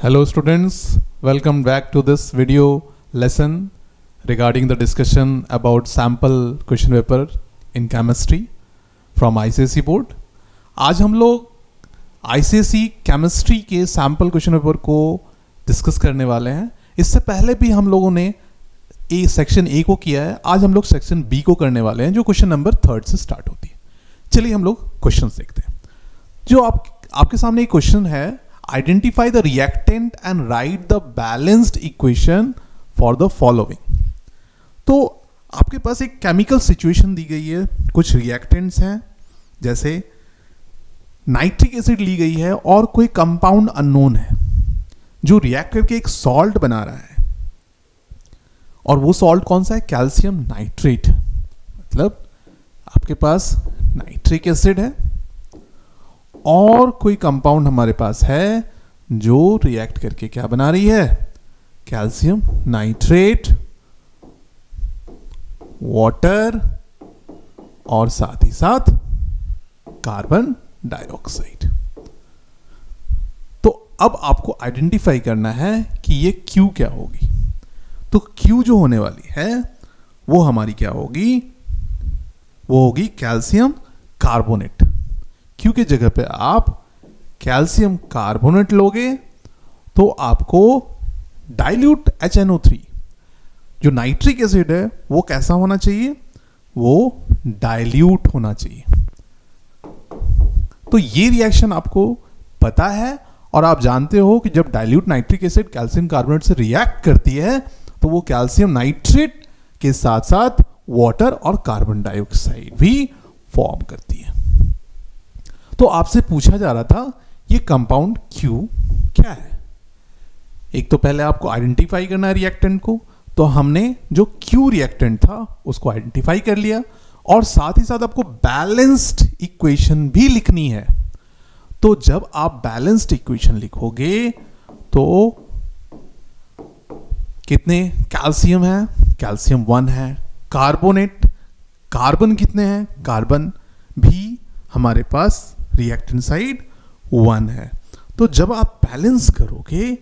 Hello students, welcome back to this video lesson regarding the discussion about sample question paper in chemistry from ICSE board. आज हम लोग ICSE chemistry के sample question paper को discuss करने वाले हैं. इससे पहले भी हम लोगों ने सेक्शन ए को किया है. आज हम लोग सेक्शन बी को करने वाले हैं जो क्वेश्चन नंबर 3 से स्टार्ट होती है. चलिए हम लोग क्वेश्चंस देखते हैं. जो आपके सामने एक क्वेश्चन है, identify the reactant and right the balanced equation for the following. तो आपके पास एक केमिकल सिचुएशन दी गई है, कुछ रिएक्टेंट्स हैं जैसे नाइट्रिक एसिड ली गई है और कोई कंपाउंड अननोन है जो रिएक्ट करके एक सॉल्ट बना रहा है. और वो सॉल्ट कौन सा है? Calcium nitrate. मतलब आपके पास नाइट्रिक एसिड है और कोई कंपाउंड हमारे पास है जो रिएक्ट करके क्या बना रही है? कैल्शियम नाइट्रेट, वाटर और साथ ही साथ कार्बन डाइऑक्साइड. तो अब आपको आइडेंटिफाई करना है कि ये Q क्या होगी. तो Q जो होने वाली है वो हमारी क्या होगी? वो होगी कैल्शियम कार्बोनेट. Q के जगह पे आप कैल्शियम कार्बोनेट लोगे तो आपको डाइल्यूट HNO3, जो नाइट्रिक एसिड है वो कैसा होना चाहिए? वो डाइल्यूट होना चाहिए. तो ये रिएक्शन आपको पता है और आप जानते हो कि जब dilute nitric acid calcium carbonate से रिएक्ट करती है तो वो कैल्शियम नाइट्रेट के साथ साथ वाटर और कार्बन डाइऑक्साइड भी फॉर्म करती है. तो आपसे पूछा जा रहा था ये कंपाउंड Q क्या है. एक तो पहले आपको आइडेंटिफाई करना है रिएक्टेंट को. तो हमने जो Q रिएक्टेंट था उसको आइडेंटिफाई कर लिया और साथ ही साथ आपको बैलेंस्ड इक्वेशन भी लिखनी है. तो जब आप बैलेंस्ड इक्वेशन लिखोगे तो कितने कैल्शियम है? कैल्शियम 1 है. कार्बोनेट, कार्बन कितने हैं? कार्बन भी हमारे पास रिएक्टेंट साइड 1 है. तो जब आप बैलेंस करोगे,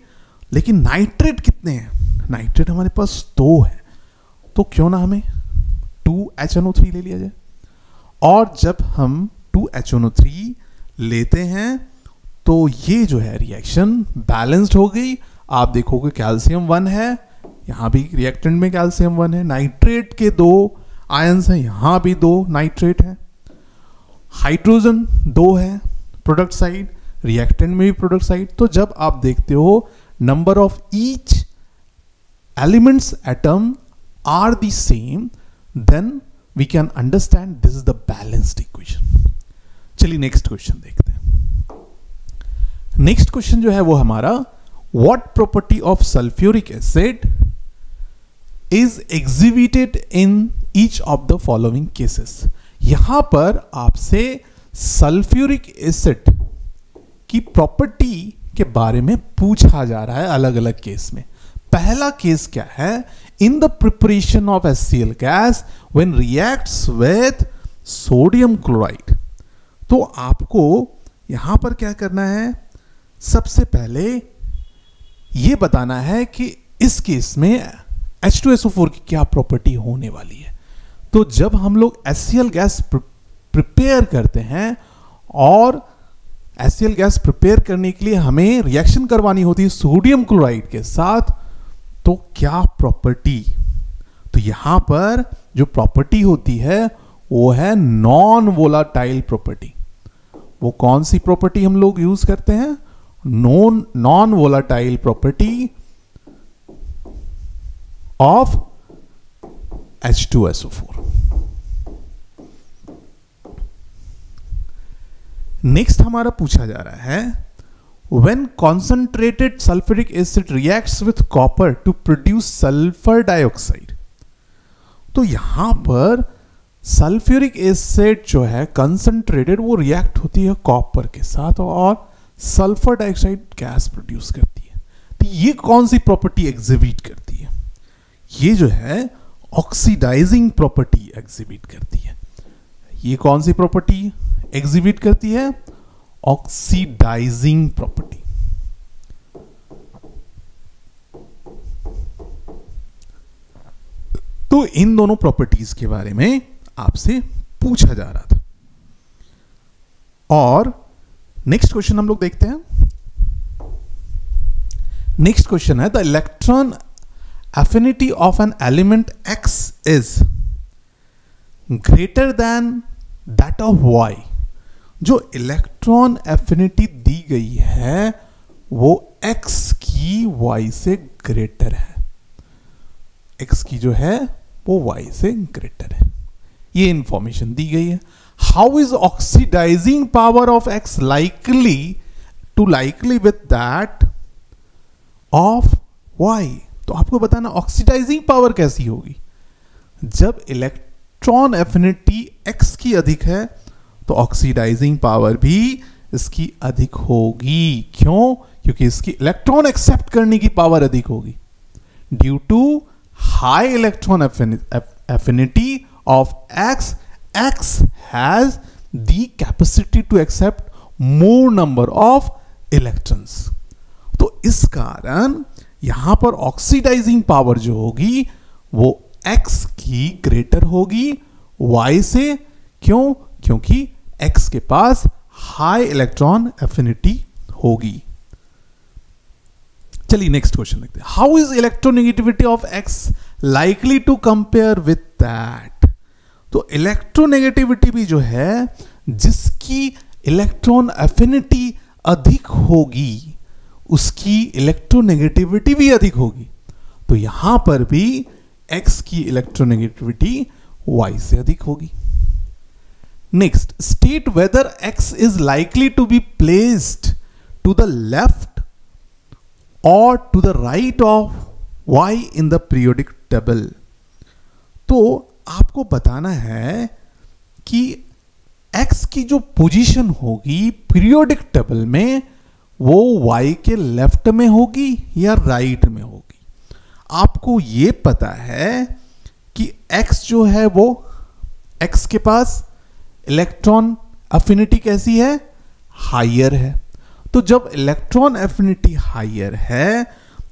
लेकिन नाइट्रेट कितने हैं? नाइट्रेट हमारे पास 2 है. तो क्यों ना हमें 2HNO3 ले लिया जाए. और जब हम 2HNO3 लेते हैं तो ये जो है रिएक्शन बैलेंस्ड हो गई. आप देखोगे कैल्शियम 1 है, यहां भी रिएक्टेंट में कैल्शियम 1 है. नाइट्रेट के 2 आयंस हैं, यहां भी 2 नाइट्रेट है. हाइड्रोजन 2 है प्रोडक्ट साइड, रिएक्टेंट में भी प्रोडक्ट साइड. तो जब आप देखते हो number of each elements atom are the same, then we can understand this is the balanced equation. चलिए नेक्स्ट क्वेश्चन देखते हैं. नेक्स्ट क्वेश्चन जो है वो हमारा, what property of sulphuric acid is exhibited in each of the following cases. यहां पर आपसे सल्फ्यूरिक एसिड की प्रॉपर्टी के बारे में पूछा जा रहा है अलग अलग केस में. पहला केस क्या है? In the preparation of HCl gas when reacts with sodium chloride. तो आपको यहां पर क्या करना है? सबसे पहले यह बताना है कि इस केस में H2SO4 की क्या प्रॉपर्टी होने वाली है. तो जब हम लोग HCl गैस प्रिपेयर करते हैं और HCl गैस प्रिपेयर करने के लिए हमें रिएक्शन करवानी होती है सोडियम क्लोराइड के साथ, तो क्या प्रॉपर्टी? तो यहां पर जो प्रॉपर्टी होती है वो है नॉन वोलाटाइल प्रॉपर्टी. वो कौन सी प्रॉपर्टी हम लोग यूज करते हैं? Non volatile property of H2SO4. Next हमारा पूछा जा रहा है, when concentrated sulphuric acid reacts with copper two produce sulphur dioxide. तो यहां पर सल्फ्यूरिक एसिड जो है कंसंट्रेटेड, वो रिएक्ट होती है कॉपर के साथ और सल्फर डाइऑक्साइड गैस प्रोड्यूस करती है. तो ये कौन सी प्रॉपर्टी एग्जिबिट करती है? ये जो है ऑक्सीडाइजिंग प्रॉपर्टी एग्जिबिट करती है. ये कौन सी प्रॉपर्टी एग्जिबिट करती है? Oxidising property. तो इन दोनों प्रॉपर्टीज के बारे में आपसे पूछा जा रहा था। और नेक्स्ट क्वेश्चन हम लोग देखते हैं। नेक्स्ट क्वेश्चन है the electron affinity of an element X is greater than that of Y। जो इलेक्ट्रॉन एफिनिटी दी गई है वो X की Y से ग्रेटर है। X की जो है वो Y से ग्रेटर है, ये इंफॉर्मेशन दी गई है। How is oxidising power of X likely with that of Y। तो आपको बताना ऑक्सीडाइजिंग पावर कैसी होगी। जब इलेक्ट्रॉन एफिनिटी X की अधिक है तो ऑक्सीडाइजिंग पावर भी इसकी अधिक होगी। क्यों? क्योंकि इसकी इलेक्ट्रॉन एक्सेप्ट करने की पावर अधिक होगी। Due to high electron affinity of X, X has the capacity to accept more number of electrons. तो इस कारण यहां पर ऑक्सीडाइजिंग पावर जो होगी वो X की ग्रेटर होगी Y से। क्यों? क्योंकि X के पास हाई इलेक्ट्रॉन एफिनिटी होगी। चलिए नेक्स्ट क्वेश्चन देखते हैं। How is electronegativity of X likely to compare with that. तो इलेक्ट्रोनेगेटिविटी भी जो है जिसकी इलेक्ट्रॉन एफिनिटी अधिक होगी उसकी इलेक्ट्रोनेगेटिविटी भी अधिक होगी। तो यहां पर भी X की इलेक्ट्रोनेगेटिविटी Y से अधिक होगी। Next, state whether X is likely to be placed to the left और to the right of Y in the periodic table. तो आपको बताना है कि X की जो पोजीशन होगी पीरियोडिक टेबल में वो Y के लेफ्ट में होगी या राइट में होगी। आपको ये पता है कि X जो है वो X के पास इलेक्ट्रॉन एफिनिटी कैसी है, हायर है। तो जब इलेक्ट्रॉन एफिनिटी हायर है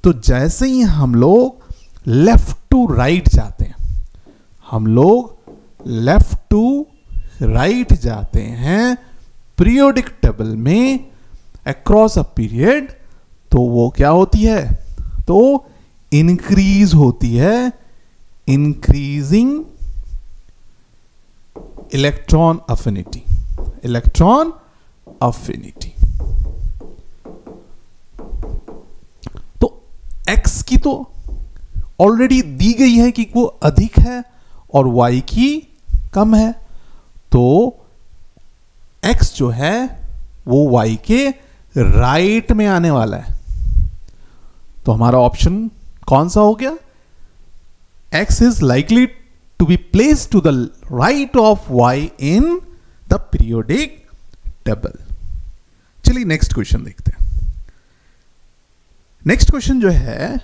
तो जैसे ही हम लोग लेफ्ट टू राइट जाते हैं, हम लोग लेफ्ट टू राइट जाते हैं पीरियोडिक टेबल में अक्रॉस अ पीरियड, तो वो क्या होती है, तो इंक्रीज होती है, increasing electron affinity, electron affinity. तो X की तो ऑलरेडी दी गई है कि वो अधिक है और Y की कम है, तो X जो है वो Y के राइट में आने वाला है। तो हमारा ऑप्शन कौन सा हो गया, X is likely to be placed to the right of Y in the periodic table. चलिए नेक्स्ट क्वेश्चन देखते हैं। नेक्स्ट क्वेश्चन जो है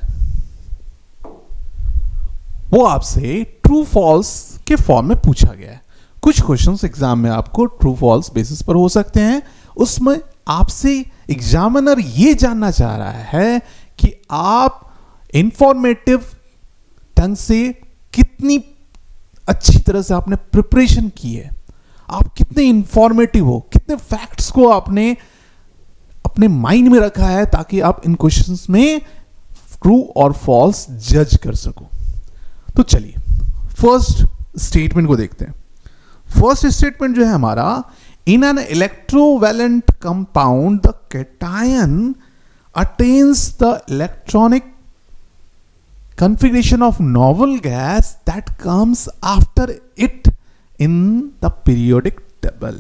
वो आपसे ट्रू फॉल्स के फॉर्म में पूछा गया है। कुछ क्वेश्चंस एग्जाम में आपको ट्रू फॉल्स बेसिस पर हो सकते हैं। उसमें आपसे एग्जामिनर ये जानना चाह रहा है कि आप इंफॉर्मेटिव ढंग से कितनी अच्छी तरह से आपने प्रिपरेशन की है, आप कितने इंफॉर्मेटिव हो, कितने फैक्ट्स को आपने अपने माइंड में रखा है ताकि आप इन क्वेश्चंस में ट्रू और फॉल्स जज कर सको। तो चलिए फर्स्ट स्टेटमेंट को देखते हैं। फर्स्ट स्टेटमेंट जो है हमारा, in an electrovalent compound the cation attains the electronic configuration of novel gas that comes after it in the periodic table।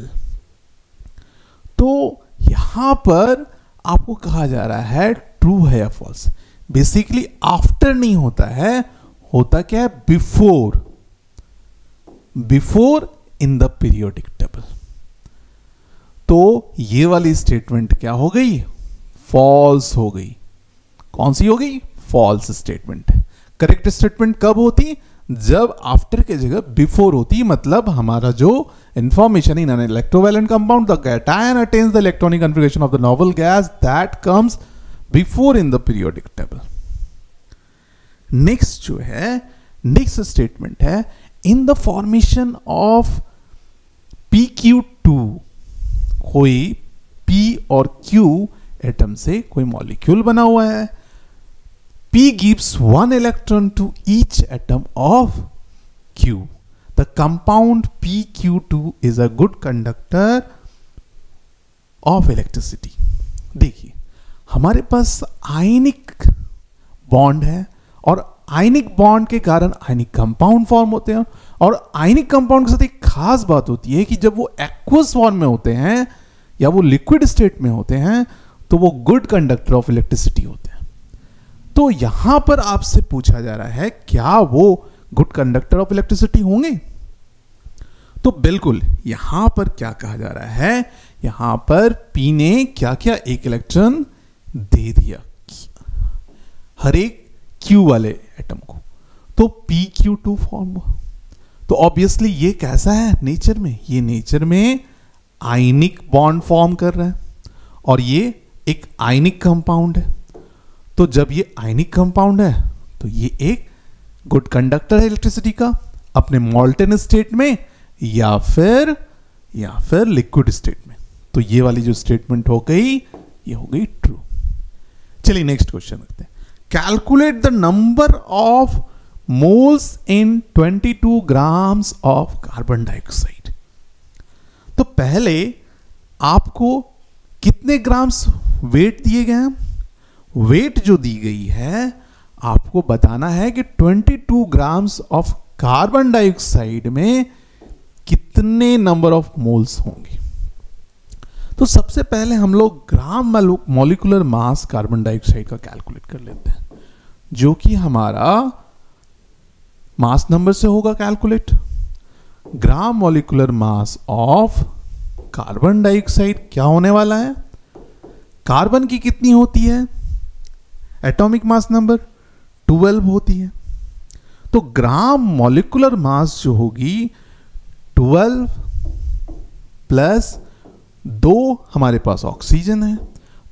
तो यहां पर आपको कहा जा रहा है ट्रू है या फॉल्स। बेसिकली आफ्टर नहीं होता है, होता क्या है, before, before in the periodic table. तो ये वाली स्टेटमेंट क्या हो गई, फॉल्स हो गई। कौन सी हो गई, फॉल्स स्टेटमेंट। करेक्ट स्टेटमेंट कब होती, जब आफ्टर के जगह बिफोर होती, मतलब हमारा जो information in an electrovalent compound the cation attains the electronic configuration of the noble gas that comes before in the periodic table. Next जो है नेक्स्ट स्टेटमेंट है in the formation of PQ2 कोई P और Q atom से कोई molecule बना हुआ है. P gives 1 electron to each atom of Q. The compound PQ2 is a good conductor of electricity. देखिए हमारे पास आयनिक बॉन्ड है और आयनिक बॉन्ड के कारण आयनिक कंपाउंड फॉर्म होते हैं. और आयनिक कंपाउंड के साथ एक खास बात होती है कि जब वो एक्वस फॉर्म में होते हैं या वो लिक्विड स्टेट में होते हैं तो वो गुड कंडक्टर ऑफ इलेक्ट्रिसिटी होते हैं. तो यहां पर आपसे पूछा जा रहा है क्या वो गुड कंडक्टर ऑफ इलेक्ट्रिसिटी होंगे. तो बिल्कुल यहां पर क्या कहा जा रहा है, यहां पर P ने क्या क्या एक इलेक्ट्रॉन दे दिया हर एक Q वाले एटम को, तो PQ2 फॉर्म हुआ. तो ऑब्वियसली ये कैसा है नेचर में, ये नेचर में आयनिक बॉन्ड फॉर्म कर रहा है और ये एक आयनिक कंपाउंड है. तो जब ये आयनिक कंपाउंड है तो ये एक गुड कंडक्टर है इलेक्ट्रिसिटी का अपने मॉल्टेन स्टेट में या फिर लिक्विड स्टेट में. तो ये वाली जो स्टेटमेंट हो गई ये हो गई ट्रू. चलिए नेक्स्ट क्वेश्चन रखते हैं. Calculate the number of moles in 22 grams of carbon dioxide. तो पहले आपको कितने ग्राम्स वेट दिए गए हैं, वेट जो दी गई है आपको बताना है कि 22 ग्राम्स ऑफ कार्बन डाइऑक्साइड में कितने नंबर ऑफ मोल्स होंगे. तो सबसे पहले हम लोग gram molecular mass carbon dioxide का कैलकुलेट कर लेते हैं जो कि हमारा मास नंबर से होगा calculate. Gram molecular mass of carbon dioxide क्या होने वाला है, कार्बन की कितनी होती है एटॉमिक मास नंबर 12 होती है. तो ग्राम मॉलिक्यूलर मास जो होगी 12 प्लस 2 हमारे पास ऑक्सीजन है.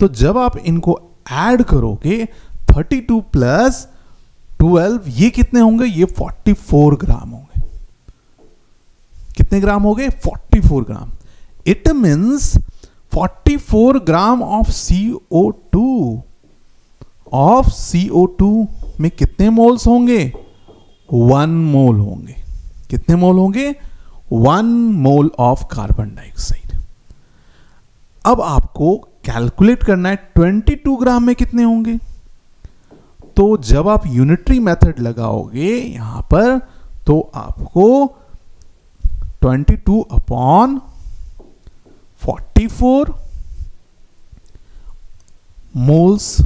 तो जब आप इनको ऐड करोगे 32 प्लस 12 ये कितने होंगे, ये 44 ग्राम होंगे. कितने ग्राम हो गए 44 gram. It means 44 gram of CO2 में कितने मोल्स होंगे 1 मोल होंगे. कितने मोल होंगे 1 मोल ऑफ कार्बन डाइऑक्साइड. अब आपको कैलकुलेट करना है 22 ग्राम में कितने होंगे. तो जब आप यूनिटरी मेथड लगाओगे यहां पर तो आपको 22 अपॉन 44 मोल्स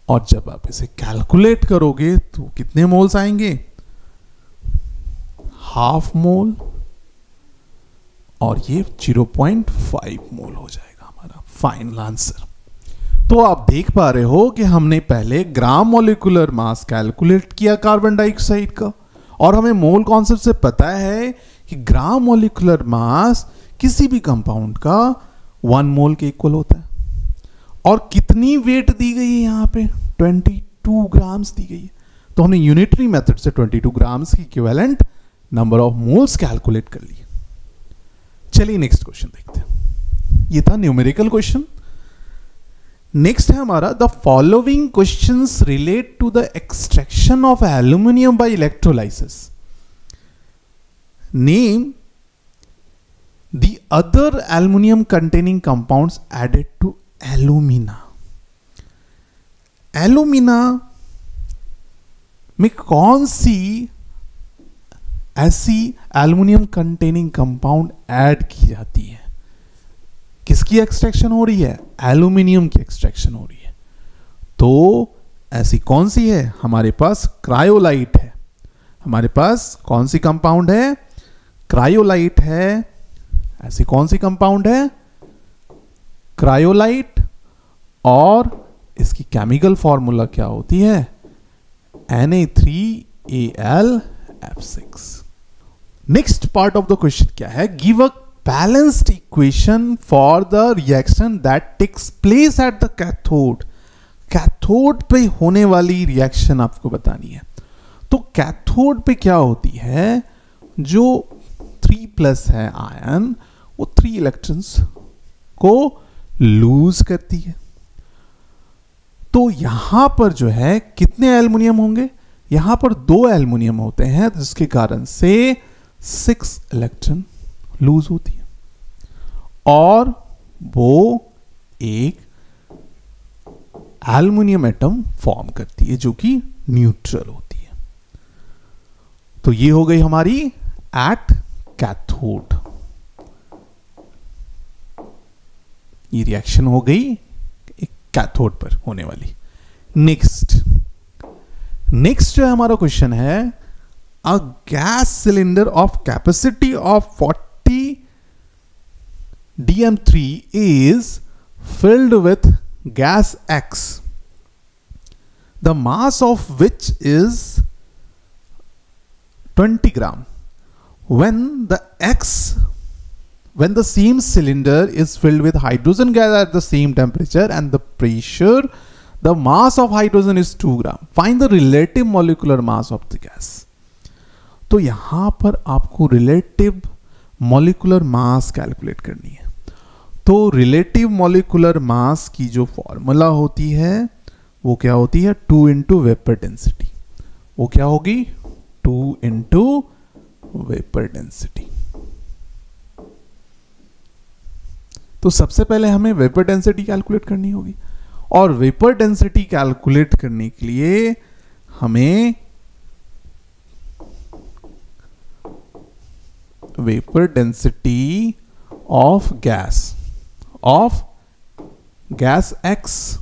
और जब आप इसे कैलकुलेट करोगे तो कितने मोल्स आएंगे हाफ मोल और ये 0.5 मोल हो जाएगा हमारा फाइनल आंसर. तो आप देख पा रहे हो कि हमने पहले ग्राम मॉलिक्यूलर मास कैलकुलेट किया कार्बन डाइऑक्साइड का और हमें मोल कॉन्सेप्ट से पता है कि ग्राम मॉलिक्यूलर मास किसी भी कंपाउंड का 1 मोल के इक्वल होता है. और कितनी वेट दी गई है यहां पे 22 ग्राम्स दी गई है. तो हमने यूनिटरी मेथड से 22 ग्राम्स की equivalent number of moles calculate कर लिए. चलिए नेक्स्ट क्वेश्चन देखते हैं. ये था न्यूमेरिकल क्वेश्चन. नेक्स्ट है हमारा the following questions relate to the extraction of aluminium by electrolysis. Name the other aluminium containing compounds added to alumina. Alumina में कौन सी ऐसी एल्यूमिनियम कंटेनिंग कंपाउंड ऐड की जाती है. किसकी एक्सट्रैक्शन हो रही है, एल्यूमिनियम की एक्सट्रैक्शन हो रही है. तो ऐसी कौन सी है, हमारे पास क्रायोलाइट है. हमारे पास कौन सी कंपाउंड है, क्रायोलाइट है. ऐसी कौन सी कंपाउंड है, क्रायोलाइट. और इसकी केमिकल फॉर्मूला क्या होती है, Na3Al(F6). Next part of the question क्या है, give a balanced equation for the reaction that takes place at the cathode. Cathode पे होने वाली रिएक्शन आपको बतानी है. तो कैथोड पे क्या होती है, जो 3+ है आयन, वो 3 इलेक्ट्रॉन्स को लूज करती है। तो यहां पर जो है कितने एल्युमिनियम होंगे, यहां पर 2 एल्युमिनियम होते हैं, जिसके कारण से 6 इलेक्ट्रॉन लूज होती है और वो एक एल्युमिनियम एटम फॉर्म करती है जो कि न्यूट्रल होती है। तो ये हो गई हमारी एट कैथोड, ये रिएक्शन हो गई एक कैथोड पर होने वाली। नेक्स्ट जो हमारा क्वेश्चन है, a gas cylinder of capacity of 40 dm3 is filled with gas X, the mass of which is 20 gram. When the same cylinder is filled with hydrogen gas at the same temperature and the pressure, the mass of hydrogen is 2 gram. Find the relative molecular mass of the gas. तो यहां पर आपको relative molecular mass calculate करनी है। तो relative molecular mass की जो formula होती है वो क्या होती है, 2 इंटू वेपर डेंसिटी। वो क्या होगी, 2 इंटू वेपर डेंसिटी। तो सबसे पहले हमें वेपर डेंसिटी कैलकुलेट करनी होगी और वेपर डेंसिटी कैलकुलेट करने के लिए हमें vapour density of gas X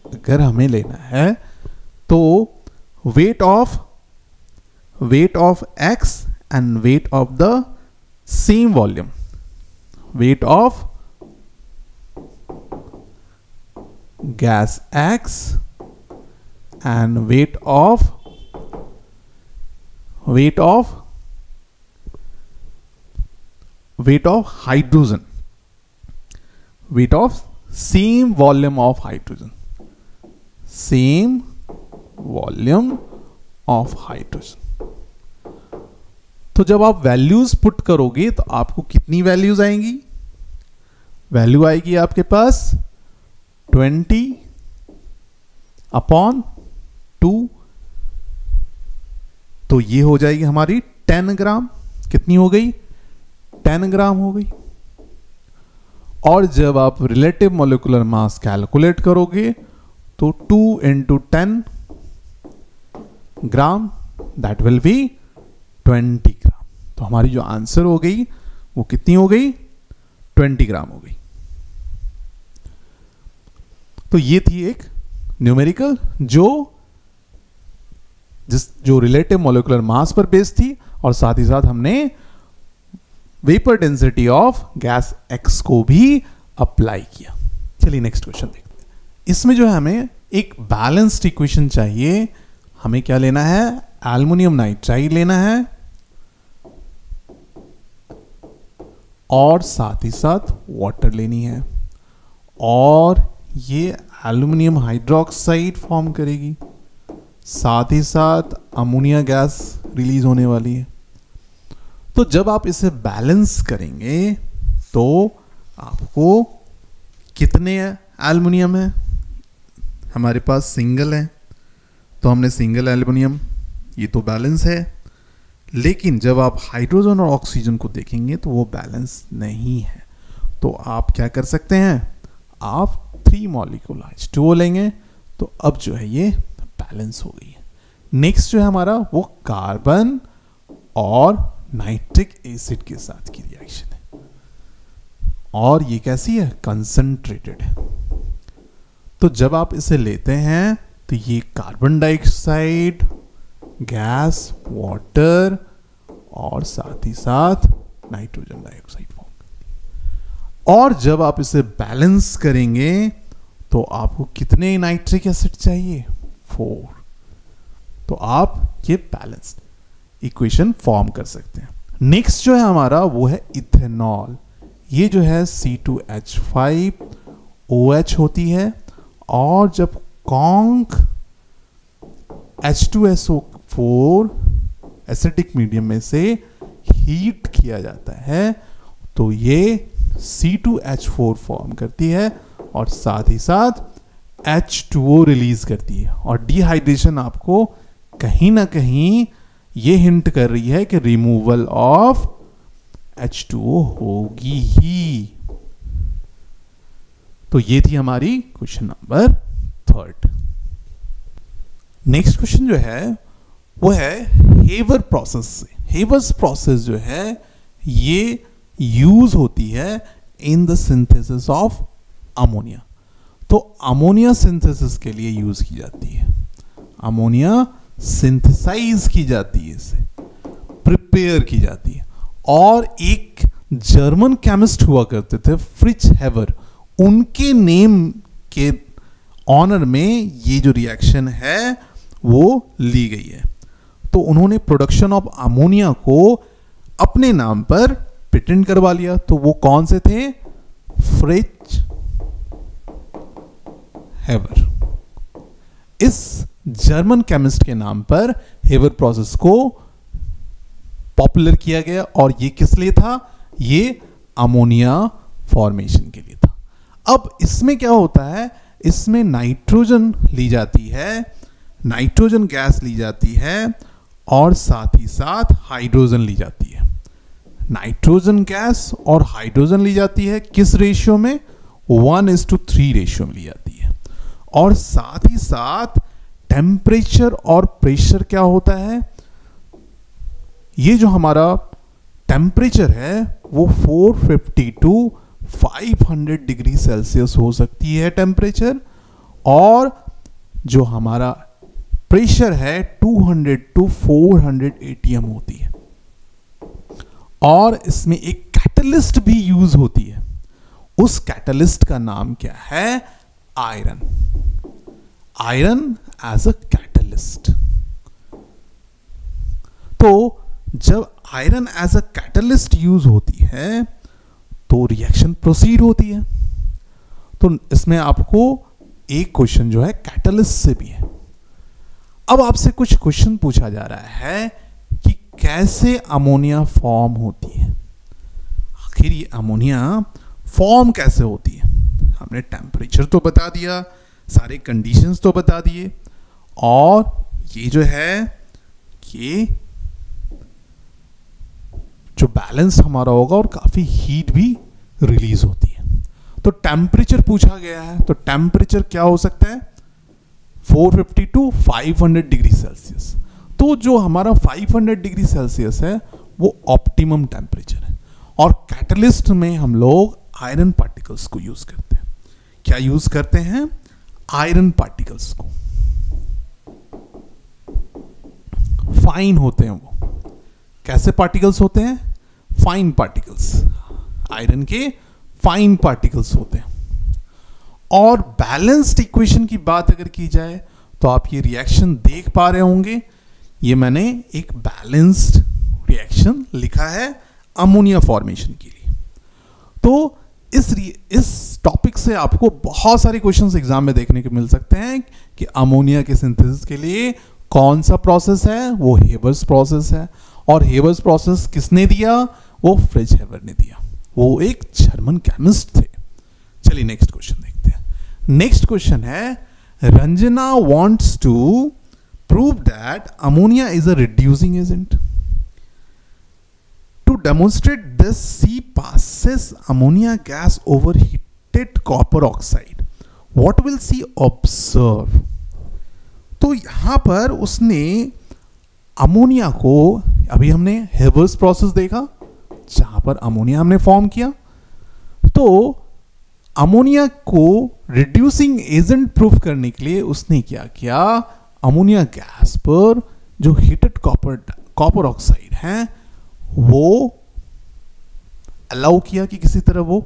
अगर हमें लेना है तो weight of X and weight of the same volume, weight of gas X and weight of hydrogen, weight of same volume of hydrogen, same volume of hydrogen। तो जब आप values put करोगे तो आपको कितनी वैल्यूज आएंगी, वैल्यू आएगी आपके पास 20/2, तो ये हो जाएगी हमारी 10 ग्राम। कितनी हो गई, 10 ग्राम हो गई। और जब आप रिलेटिव मॉलिक्यूलर मास कैलकुलेट करोगे तो 2 into 10 gram, that will be 20 ग्राम। तो हमारी जो आंसर हो गई वो कितनी हो गई, 20 ग्राम हो गई। तो ये थी एक न्यूमेरिकल जो रिलेटिव मॉलिक्यूलर मास पर बेस्ड थी और साथ ही साथ हमने vapour density of gas X को भी अप्लाई किया। चलिए नेक्स्ट क्वेश्चन देखते हैं। इसमें जो है हमें एक बैलेंस्ड इक्वेशन चाहिए। हमें क्या लेना है, एल्युमिनियम नाइट्राइड लेना है और साथ ही साथ वाटर लेनी है और ये एल्युमिनियम हाइड्रोक्साइड फॉर्म करेगी, साथ ही साथ अमोनिया गैस रिलीज होने वाली है। तो जब आप इसे बैलेंस करेंगे तो आपको कितने एल्युमिनियम है, हमारे पास सिंगल है तो हमने सिंगल एल्युमिनियम, ये तो बैलेंस है। लेकिन जब आप हाइड्रोजन और ऑक्सीजन को देखेंगे तो वो बैलेंस नहीं है। तो आप क्या कर सकते हैं, आप 3 मॉलिक्यूल H2O लेंगे तो अब जो है ये बैलेंस हो गई है। नेक्स्ट जो है हमारा वो कार्बन और नाइट्रिक एसिड के साथ की रिएक्शन है और ये कैसी है, कंसंट्रेटेड है। तो जब आप इसे लेते हैं तो ये कार्बन डाइऑक्साइड, गैस, वाटर और साथ ही साथ नाइट्रोजन डाइऑक्साइड फॉर्म। और जब आप इसे बैलेंस करेंगे तो आपको कितने नाइट्रिक एसिड चाहिए, 4। तो आप ये बैलेंस्ड इक्वेशन फॉर्म कर सकते हैं। नेक्स्ट जो है हमारा वो है इथेनॉल। ये जो है C2H5OH होती है और जब conc H2SO H4 acidic medium में से हीट किया जाता है तो ये C2H4 फॉर्म करती है और साथ ही साथ H2O रिलीज करती है। और डिहाइड्रेशन आपको कहीं ना कहीं ये हिंट कर रही है कि रिमूवल ऑफ H2O होगी ही। तो ये थी हमारी क्वेश्चन नंबर 3। नेक्स्ट क्वेश्चन जो है वो है हेवर प्रोसेस से। हेवर्स प्रोसेस जो है ये यूज होती है in the synthesis of ammonia. तो अमोनिया सिंथेसिस के लिए यूज की जाती है, अमोनिया सिंथेसाइज की जाती है, इसे प्रिपेयर की जाती है। और एक जर्मन केमिस्ट हुआ करते थे फ्रिट्ज हेवर, उनके नेम के ऑनर में ये जो रिएक्शन है वो ली गई है। तो उन्होंने प्रोडक्शन ऑफ अमोनिया को अपने नाम पर पेटेंट करवा लिया। तो वो कौन से थे? फ्रिट्ज हेवर। इस जर्मन केमिस्ट के नाम पर हेवर प्रोसेस को पॉपुलर किया गया। और ये किस लिए था? ये अमोनिया फॉर्मेशन के लिए था। अब इसमें क्या होता है, इसमें नाइट्रोजन ली जाती है, नाइट्रोजन गैस ली जाती है और साथ ही साथ हाइड्रोजन ली जाती है। नाइट्रोजन गैस और हाइड्रोजन ली जाती है किस रेशियो में? 1:3 रेशियो में ली जाती है। और साथ ही साथ टेम्परेचर और प्रेशर क्या होता है, ये जो हमारा टेम्परेचर है वो 450 to 500 डिग्री सेल्सियस हो सकती है टेम्परेचर, और जो हमारा प्रेशर है 200 to 400 ATM होती है। और इसमें एक कैटलिस्ट भी यूज होती है। उस कैटलिस्ट का नाम क्या है? Iron. Iron as a catalyst. तो जब iron as a catalyst use होती है तो रिएक्शन प्रोसीड होती है। तो इसमें आपको एक क्वेश्चन जो है कैटलिस्ट से भी है। अब आपसे कुछ क्वेश्चन पूछा जा रहा है कि कैसे अमोनिया फॉर्म होती है। आखिर ये अमोनिया फॉर्म कैसे होती है? हमने टेम्परेचर तो बता दिया, सारे कंडीशंस तो बता दिए, और ये जो है कि जो बैलेंस हमारा होगा और काफी हीट भी रिलीज होती है। तो टेम्परेचर पूछा गया है, तो टेम्परेचर क्या हो सकता है? 450 to 500 डिग्री सेल्सियस। तो जो हमारा 500 डिग्री सेल्सियस है वो ऑप्टिमम टेम्परेचर है। और कैटलिस्ट में हम लोग आयरन पार्टिकल्स को यूज करते हैं। क्या यूज करते हैं? आयरन पार्टिकल्स को। फाइन होते हैं वो। कैसे पार्टिकल्स होते हैं? Fine particles. आयरन के फाइन पार्टिकल्स होते हैं। और बैलेंस्ड इक्वेशन की बात अगर की जाए तो आप ये रिएक्शन देख पा रहे होंगे। ये मैंने एक बैलेंस्ड रिएक्शन लिखा है अमोनिया फॉर्मेशन के लिए। तो इस टॉपिक से आपको बहुत सारे क्वेश्चंस एग्जाम में देखने को मिल सकते हैं कि अमोनिया के सिंथेसिस के लिए कौन सा प्रोसेस है? वो हेवर्स प्रोसेस है। और हेवर्स प्रोसेस किसने दिया? वो फ्रिट्ज हेवर ने दिया। वो एक जर्मन केमिस्ट थे। चलिए नेक्स्ट क्वेश्चन देखते हैं। नेक्स्ट क्वेश्चन है, Ranjana wants to prove that ammonia is a reducing agent. To demonstrate this, she passes ammonia gas over heated copper oxide. What will she observe? तो यहां पर उसने अमोनिया को, अभी हमने हेवर्स प्रोसेस देखा जहां पर अमोनिया हमने फॉर्म किया, तो अमोनिया को रिड्यूसिंग एजेंट प्रूफ करने के लिए उसने क्या किया? अमोनिया गैस पर जो हीटेड कॉपर ऑक्साइड है वो अलाउ किया कि किसी तरह वो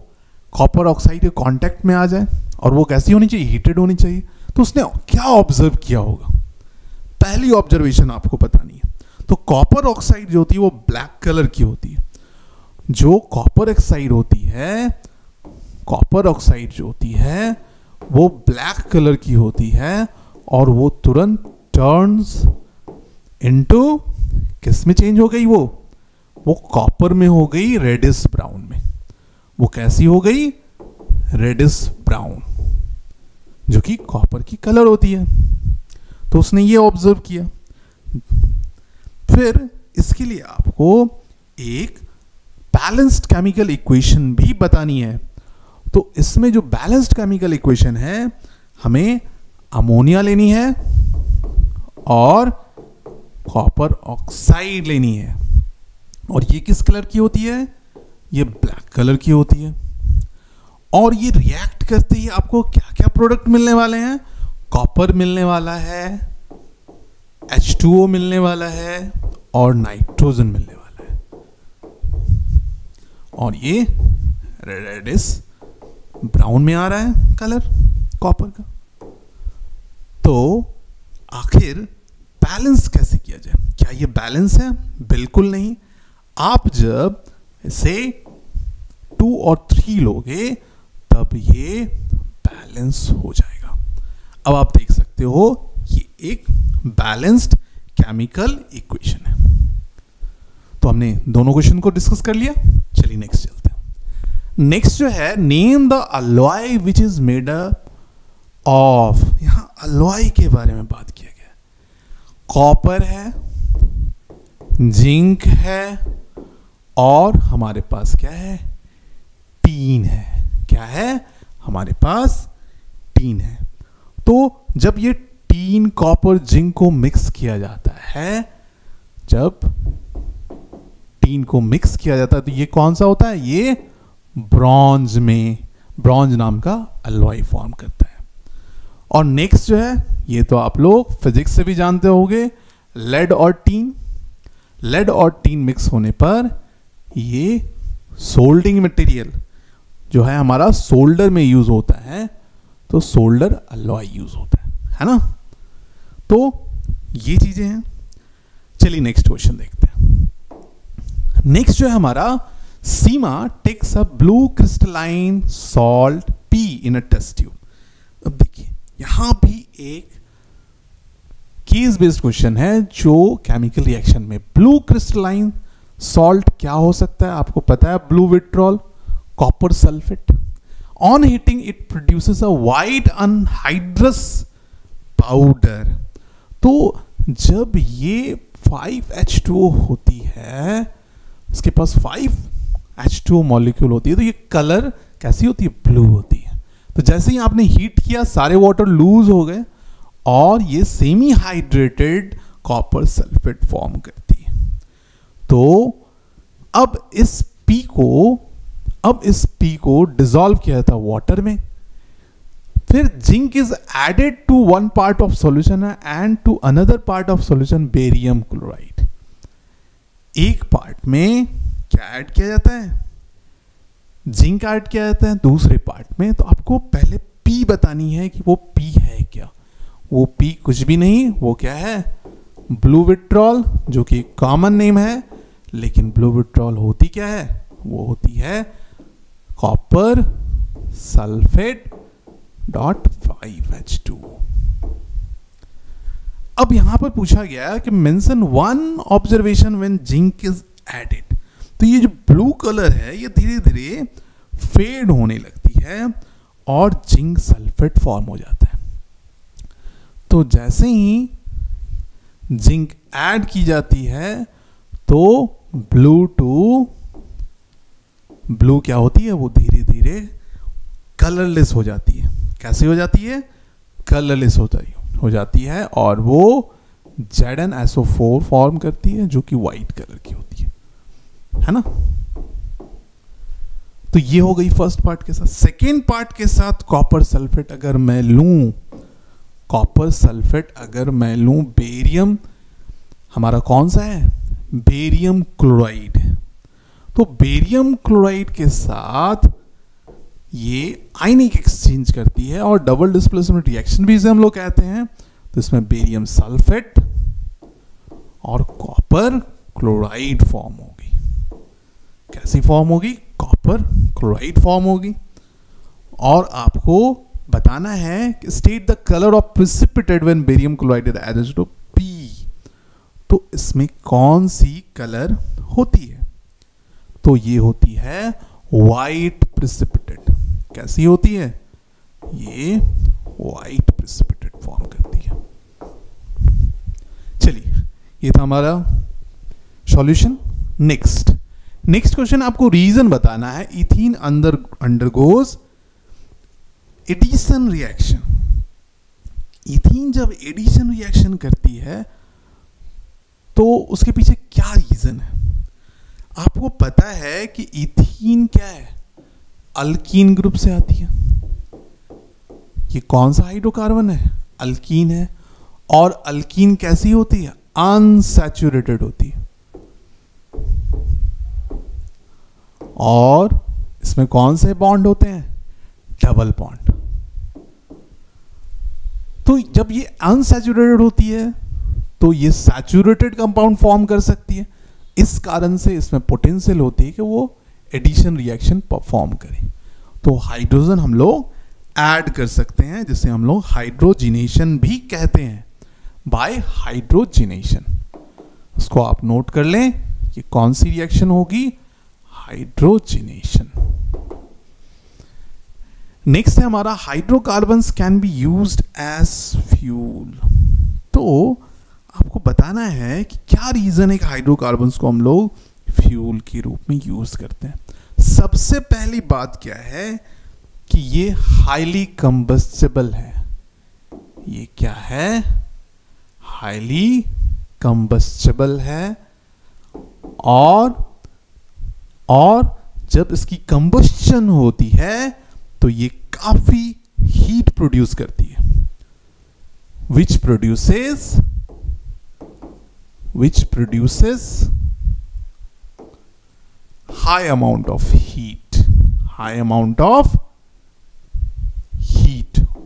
कॉपर ऑक्साइड के कांटेक्ट में आ जाए। और वो कैसी होनी चाहिए? हीटेड होनी चाहिए। तो उसने क्या ऑब्जर्व किया होगा? पहली ऑब्जर्वेशन आपको बतानी है। तो कॉपर ऑक्साइड जो होती है वो ब्लैक कलर की होती है। जो कॉपर ऑक्साइड होती है, कॉपर ऑक्साइड जो होती है वो ब्लैक कलर की होती है और वो तुरंत टर्न्स इनटू किस में चेंज हो गई? वो कॉपर में हो गई रेडिश ब्राउन में। वो कैसी हो गई? रेडिश ब्राउन, जो कि कॉपर की कलर होती है। तो उसने ये ऑब्जर्व किया। फिर इसके लिए आपको एक बैलेंस्ड केमिकल इक्वेशन भी बतानी है। तो इसमें जो बैलेंस्ड केमिकल इक्वेशन है, हमें अमोनिया लेनी है और कॉपर ऑक्साइड लेनी है। और ये किस कलर की होती है? ये ब्लैक कलर की होती है। और ये रिएक्ट करते ही आपको क्या क्या प्रोडक्ट मिलने वाले हैं? कॉपर मिलने वाला है, H2O मिलने वाला है और नाइट्रोजन मिलने वाला है। और ये रेडिश ब्राउन में आ रहा है कलर कॉपर का। तो आखिर बैलेंस कैसे किया जाए? क्या ये बैलेंस है? बिल्कुल नहीं। आप जब इसे 2 और 3 लोगे तब ये बैलेंस हो जाएगा। अब आप देख सकते हो ये एक बैलेंस्ड केमिकल इक्वेशन है। तो हमने दोनों क्वेश्चन को डिस्कस कर लिया। चलिए नेक्स्ट चलते हैं। नेक्स्ट जो है, name the alloy which is made of. यहां अलॉय के बारे में बात किया गया। कॉपर है, जिंक है और हमारे पास क्या है? टीन है। क्या है? हमारे पास टीन है। तो जब ये टीन, कॉपर, जिंक को मिक्स किया जाता है, जब टीन को मिक्स किया जाता है तो ये कौन सा होता है? ये ब्रॉन्ज में, ब्रॉन्ज नाम का अलॉय फॉर्म करता है। और नेक्स्ट जो है, ये तो आप लोग फिजिक्स से भी जानते होंगे, लेड और टीन। लेड और टीन मिक्स होने पर ये सोल्डिंग मटेरियल जो है हमारा सोल्डर में यूज होता है, तो सोल्डर अलॉय यूज होता है ना? तो ये चीजें हैं। चलिए नेक्स्ट क्वेश्चन देखते हैं। नेक्स्ट जो है हमारा, Seema takes a blue crystalline salt P in a test tube. अब देखिए यहां भी एक केस बेस्ड क्वेश्चन है, जो केमिकल रिएक्शन में ब्लू क्रिस्टलाइन सॉल्ट क्या हो सकता है? आपको पता है, blue vitriol, copper sulphate. On heating it produces a white anhydrous powder. तो जब ये 5H2O होती है, इसके पास 5H2O मॉलिक्यूल होती है, तो ये कलर कैसी होती है? ब्लू होती है। तो जैसे ही आपने हीट किया, सारे वाटर लूज हो गए और ये semi hydrated copper sulphate form करती है। तो अब इस पी को डिसॉल्व किया था वाटर में। फिर zinc is added to one part of solution and to another part of solution barium chloride. एक पार्ट में क्या ऐड किया जाता है? जिंक ऐड किया जाता है। दूसरे पार्ट में तो आपको पहले पी बतानी है कि वो पी है क्या। वो पी कुछ भी नहीं, वो क्या है? ब्लू विट्रॉल, जो कि कॉमन नेम है। लेकिन ब्लू विट्रॉल होती क्या है? वो होती है कॉपर सल्फेट डॉट 5H2O। अब यहां पर पूछा गया कि mention one observation when zinc is added. तो ये जो ब्लू कलर है ये धीरे धीरे फेड होने लगती है और जिंक सल्फेट फॉर्म हो जाता है। तो जैसे ही जिंक ऐड की जाती है तो ब्लू क्या होती है? वो धीरे धीरे कलरलेस हो जाती है। कैसे हो जाती है? कलरलेस हो जाती है और वो ZnSO4 फॉर्म करती है, जो कि व्हाइट कलर की होती है ना? तो ये हो गई फर्स्ट पार्ट के साथ। सेकेंड पार्ट के साथ कॉपर सल्फेट अगर मैं लूं, बेरियम हमारा कौन सा है? Barium chloride. तो बेरियम क्लोराइड के साथ ये आयनिक एक्सचेंज करती है और डबल डिस्प्लेसमेंट रिएक्शन भी इसे हम लोग कहते हैं। तो इसमें बेरियम सल्फेट और कॉपर क्लोराइड फॉर्म होगी। कैसी फॉर्म होगी? कॉपर क्लोराइड फॉर्म होगी। और आपको बताना है कि state the colour of precipitate when barium chloride is added to P. तो इसमें कौन सी कलर होती है? तो ये होती है वाइट प्रिसिपिटेट। कैसी होती है? ये वाइट प्रिसिपिटेट फॉर्म करती है। चलिए, ये था हमारा सॉल्यूशन। नेक्स्ट क्वेश्चन, आपको रीजन बताना है। Ethene undergoes addition reaction. Ethene जब एडिशन रिएक्शन करती है तो उसके पीछे क्या रीजन है? आपको पता है कि इथीन क्या है? अल्कीन ग्रुप से आती है। ये कौन सा हाइड्रोकार्बन है? अल्कीन है। और अल्कीन कैसी होती है? अनसैचुरेटेड होती है। और इसमें कौन से बॉन्ड होते हैं? Double bond. तो जब ये अनसैचुरेटेड होती है तो ये सैचुरेटेड कंपाउंड फॉर्म कर सकती है। इस कारण से इसमें पोटेंशियल होती है कि वो एडिशन रिएक्शन परफॉर्म करे। तो हाइड्रोजन हम लोग ऐड कर सकते हैं, जिसे हम लोग हाइड्रोजिनेशन भी कहते हैं, बाय हाइड्रोजिनेशन। उसको आप नोट कर लें, ये कौन सी रिएक्शन होगी? हाइड्रोजिनेशन। नेक्स्ट है हमारा hydrocarbons can be used as fuel. तो आपको बताना है कि क्या रीजन है कि हाइड्रोकार्बन्स को हम लोग फ्यूल के रूप में यूज करते हैं। सबसे पहली बात क्या है कि ये हाईली कंबस्टेबल है। ये क्या है? हाईली कंबस्टेबल है। और जब इसकी कंबस्शन होती है तो ये काफी हीट प्रोड्यूस करती है, which produces high amount of heat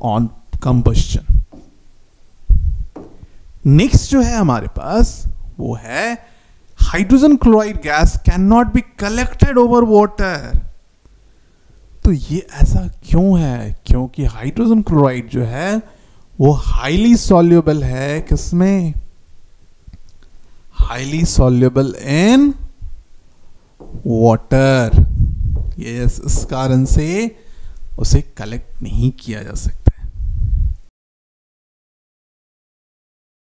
on combustion. Next जो है हमारे पास वो है hydrogen chloride gas can not be collected over water. तो ये ऐसा क्यों है? क्योंकि हाइड्रोजन क्लोराइड जो है वो हाईली सॉल्युबल है। किसमें? Highly soluble in water. Yes, इस कारण से उसे कलेक्ट नहीं किया जा सकता।